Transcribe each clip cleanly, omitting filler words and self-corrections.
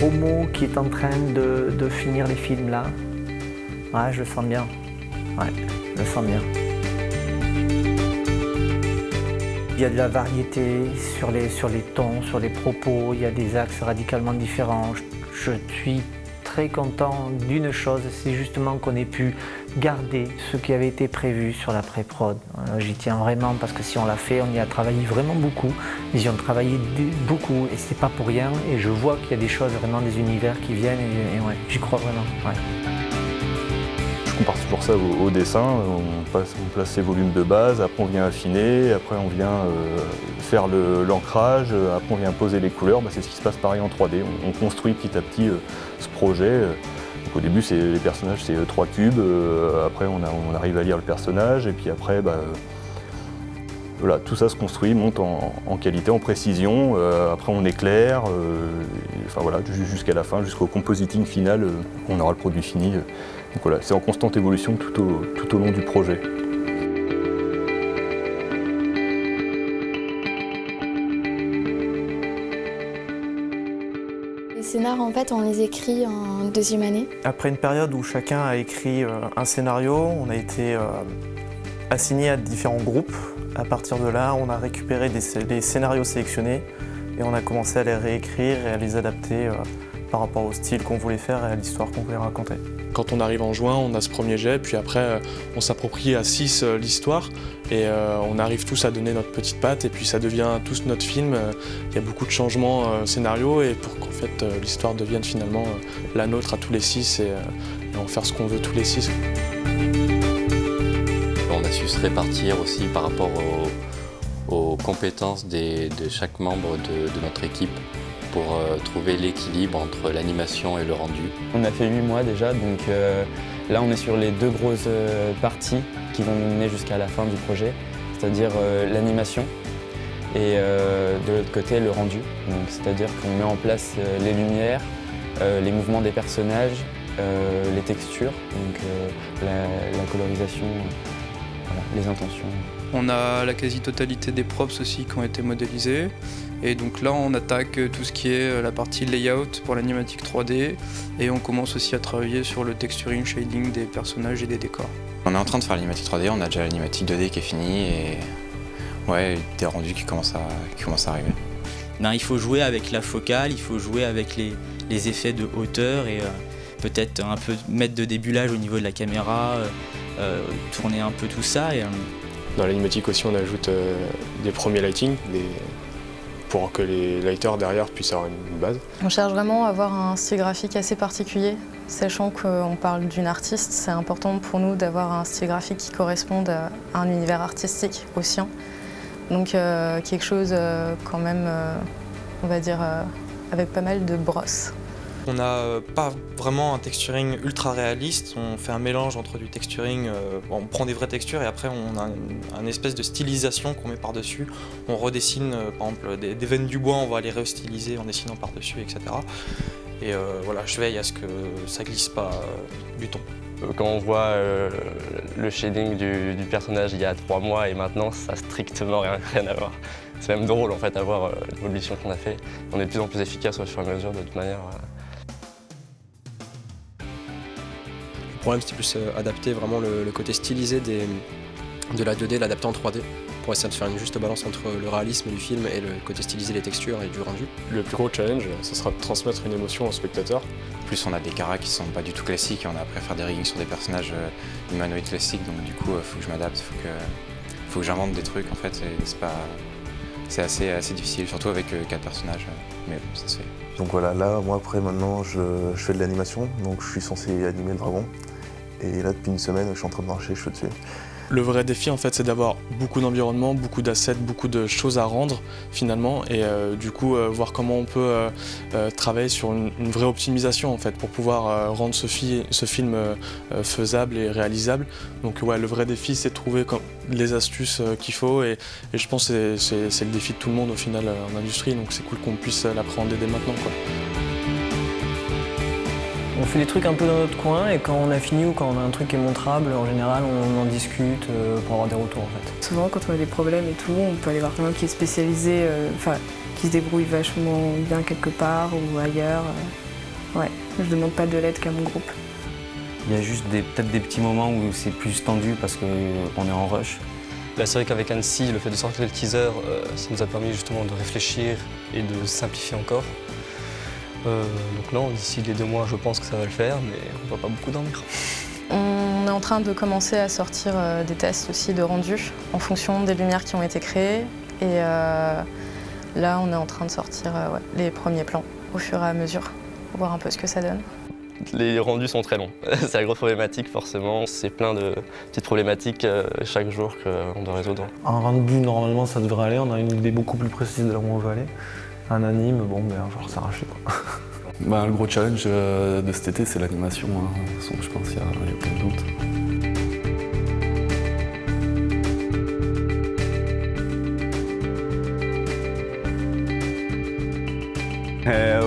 promo qui est en train de finir les films là. Ouais, je le sens bien. Ouais, je le sens bien. Il y a de la variété sur les tons, sur les propos, il y a des axes radicalement différents. Je suis très content d'une chose, c'est justement qu'on ait pu garder ce qui avait été prévu sur la pré-prod. J'y tiens vraiment parce que si on l'a fait, on y a travaillé vraiment beaucoup. Ils y ont travaillé beaucoup et c'est pas pour rien. Et je vois qu'il y a des choses, vraiment des univers qui viennent et ouais, j'y crois vraiment. Ouais. Je compare toujours ça au dessin, on place ses volumes de base, après on vient affiner, après on vient faire l'ancrage, après on vient poser les couleurs, c'est ce qui se passe pareil en 3D, on construit petit à petit ce projet. Donc au début les personnages c'est 3 cubes, après on arrive à lire le personnage et puis après voilà, tout ça se construit, monte en qualité, en précision, après on éclaire, enfin voilà, jusqu'à la fin, jusqu'au compositing final, on aura le produit fini. Donc voilà, c'est en constante évolution tout au long du projet. Les scénars, en fait, on les écrit en 2e année. Après une période où chacun a écrit un scénario, on a été assigné à différents groupes. À partir de là, on a récupéré les scénarios sélectionnés et on a commencé à les réécrire et à les adapter par rapport au style qu'on voulait faire et à l'histoire qu'on voulait raconter. Quand on arrive en juin, on a ce premier jet, puis après on s'approprie à 6 l'histoire et on arrive tous à donner notre petite patte et puis ça devient tous notre film. Il y a beaucoup de changements scénarios et pour qu'en fait l'histoire devienne finalement la nôtre à tous les 6 et en faire ce qu'on veut tous les 6. On a su se répartir aussi par rapport aux compétences de chaque membre de notre équipe pour trouver l'équilibre entre l'animation et le rendu. On a fait 8 mois déjà, donc là on est sur les 2 grosses parties qui vont nous mener jusqu'à la fin du projet, c'est-à-dire l'animation et de l'autre côté le rendu. C'est-à-dire qu'on met en place les lumières, les mouvements des personnages, les textures, donc la colorisation, voilà, les intentions. On a la quasi-totalité des props aussi qui ont été modélisés. Et donc là, on attaque tout ce qui est la partie layout pour l'animatique 3D. Et on commence aussi à travailler sur le texturing, shading des personnages et des décors. On est en train de faire l'animatique 3D, on a déjà l'animatique 2D qui est finie et ouais, des rendus qui commencent à arriver. Il faut jouer avec la focale, il faut jouer avec les effets de hauteur et peut-être un peu mettre de débulage au niveau de la caméra, tourner un peu tout ça. Dans l'animatique aussi, on ajoute des premiers lighting pour que les lighters derrière puissent avoir une base. On cherche vraiment à avoir un style graphique assez particulier. Sachant qu'on parle d'une artiste, c'est important pour nous d'avoir un style graphique qui corresponde à un univers artistique au sien. Donc quelque chose quand même, on va dire, avec pas mal de brosses. On n'a pas vraiment un texturing ultra réaliste, on fait un mélange entre du texturing, on prend des vraies textures et après on a une espèce de stylisation qu'on met par-dessus. On redessine par exemple des veines du bois, on va les restyliser en dessinant par-dessus, etc. Et voilà, je veille à ce que ça glisse pas du ton. Quand on voit le shading du personnage il y a 3 mois et maintenant, ça n'a strictement rien à voir. C'est même drôle en fait à voir l'évolution qu'on a fait. On est de plus en plus efficace au fur et à mesure de toute manière. Le problème c'était plus adapter vraiment le côté stylisé de la 2D, l'adapter en 3D pour essayer de faire une juste balance entre le réalisme du film et le côté stylisé des textures et du rendu. Le plus gros challenge, ce sera de transmettre une émotion au spectateur. En plus on a des caras qui sont pas du tout classiques et on a appris à faire des riggings sur des personnages humanoïdes classiques, donc du coup il faut que je m'adapte, il faut que j'invente des trucs en fait, c'est assez difficile, surtout avec 4 personnages, mais bon, ça se fait. Donc voilà, là, moi après maintenant je fais de l'animation, donc je suis censé animer le dragon. Et là depuis une semaine, je suis en train de marcher, je suis dessus. Le vrai défi en fait c'est d'avoir beaucoup d'environnement, beaucoup d'assets, beaucoup de choses à rendre finalement et du coup voir comment on peut travailler sur une vraie optimisation en fait pour pouvoir rendre ce film faisable et réalisable. Donc ouais, le vrai défi c'est de trouver les astuces qu'il faut et je pense que c'est le défi de tout le monde au final en industrie, donc c'est cool qu'on puisse l'appréhender dès maintenant, quoi. On fait des trucs un peu dans notre coin et quand on a fini ou quand on a un truc qui est montrable, en général on en discute pour avoir des retours en fait. Souvent quand on a des problèmes et tout, on peut aller voir quelqu'un qui est spécialisé, qui se débrouille vachement bien quelque part ou ailleurs. Ouais, je demande pas de l'aide qu'à mon groupe. Il y a juste peut-être des petits moments où c'est plus tendu parce qu'on est en rush. Là, c'est vrai qu'avec Annecy, le fait de sortir le teaser, ça nous a permis justement de réfléchir et de simplifier encore. Donc non, d'ici les 2 mois, je pense que ça va le faire, mais on va pas beaucoup dormir. On est en train de commencer à sortir des tests aussi de rendu en fonction des lumières qui ont été créées. Et là, on est en train de sortir les premiers plans au fur et à mesure pour voir un peu ce que ça donne. Les rendus sont très longs. C'est la grosse problématique forcément. C'est plein de petites problématiques chaque jour qu'on doit résoudre. Un rendu, normalement, ça devrait aller. On a une idée beaucoup plus précise de là où on veut aller. Un anime, bon, ben, il va falloir s'arracher, quoi. Le gros challenge de cet été, c'est l'animation. Hein. De toute façon, je pense qu'il n'y a aucun doute.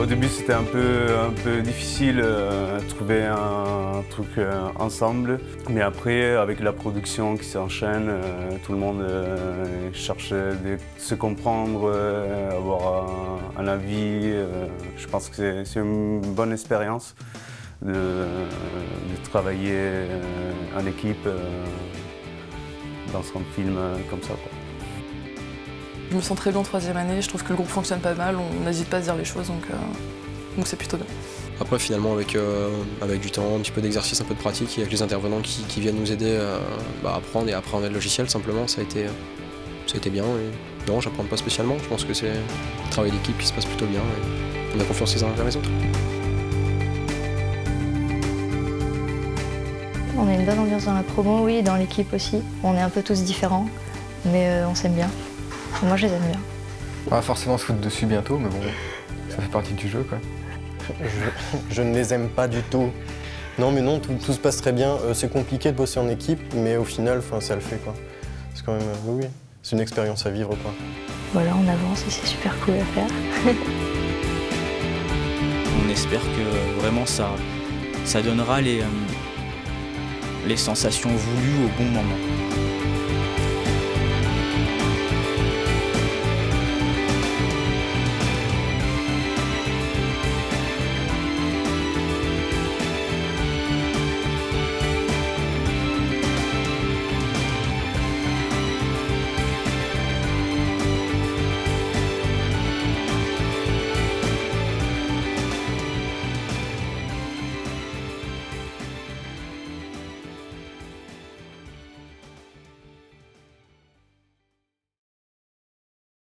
Au début, c'était un peu difficile de trouver un truc ensemble. Mais après, avec la production qui s'enchaîne, tout le monde cherche de se comprendre, avoir un avis. Je pense que c'est une bonne expérience de travailler en équipe dans un film comme ça, quoi. Je me sens très bien en 3e année, je trouve que le groupe fonctionne pas mal, on n'hésite pas à se dire les choses, donc c'est plutôt bien. Après finalement avec du temps, un petit peu d'exercice, un peu de pratique, et avec les intervenants qui viennent nous aider à apprendre et à appréhender le logiciel simplement, ça a été bien. Et non, j'apprends pas spécialement, je pense que c'est un travail d'équipe qui se passe plutôt bien et on a confiance les uns envers les autres. On a une bonne ambiance dans la promo, oui, et dans l'équipe aussi. On est un peu tous différents, mais on s'aime bien. Moi, je les aime bien. On va forcément se foutre dessus bientôt, mais bon, ça fait partie du jeu, quoi. Je ne les aime pas du tout. Non, mais non, tout se passe très bien. C'est compliqué de bosser en équipe, mais au final, ça le fait, quoi. C'est quand même, oui, c'est une expérience à vivre, quoi. Voilà, on avance et c'est super cool à faire. On espère que vraiment ça donnera les sensations voulues au bon moment.